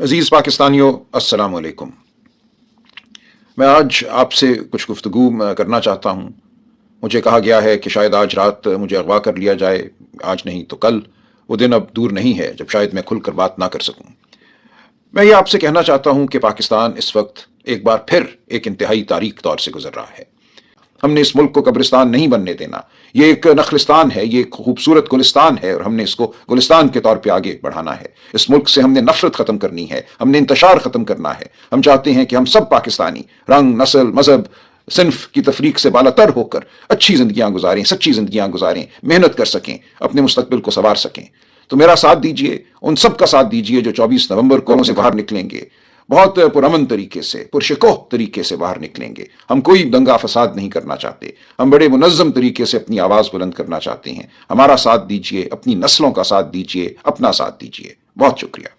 अजीज़ पाकिस्तानियों, अस्सलाम वालेकुम। मैं आज आपसे कुछ गुफ्तगू करना चाहता हूँ। मुझे कहा गया है कि शायद आज रात मुझे अगवा कर लिया जाए, आज नहीं तो कल। वो दिन अब दूर नहीं है जब शायद मैं खुलकर बात ना कर सकूँ। मैं ये आपसे कहना चाहता हूँ कि पाकिस्तान इस वक्त एक बार फिर एक इंतहाई तारीक दौर से गुजर रहा है। हमने इस मुल्क को कब्रिस्तान नहीं बनने देना। ये एक नखलिस्तान है, ये एक खूबसूरत गुलिस्तान है, और हमने इसको गुलिस्तान के तौर पे आगे बढ़ाना है। इस मुल्क से हमने नफरत खत्म करनी है, हमने इंतशार खत्म करना है। हम चाहते हैं कि हम सब पाकिस्तानी रंग, नस्ल, मजहब, सिन्फ की तफरीक से बालातर होकर अच्छी जिंदगियां गुजारें, सच्ची जिंदगियां गुजारें, मेहनत कर सकें, अपने मुस्तकबिल को संवार सकें। तो मेरा साथ दीजिए, उन सब का साथ दीजिए जो 24 नवंबर को से बाहर निकलेंगे, बहुत पुरअमन तरीके से, पुरशकोह तरीके से बाहर निकलेंगे। हम कोई दंगा फसाद नहीं करना चाहते, हम बड़े मुनज़्ज़म तरीके से अपनी आवाज़ बुलंद करना चाहते हैं। हमारा साथ दीजिए, अपनी नस्लों का साथ दीजिए, अपना साथ दीजिए। बहुत शुक्रिया।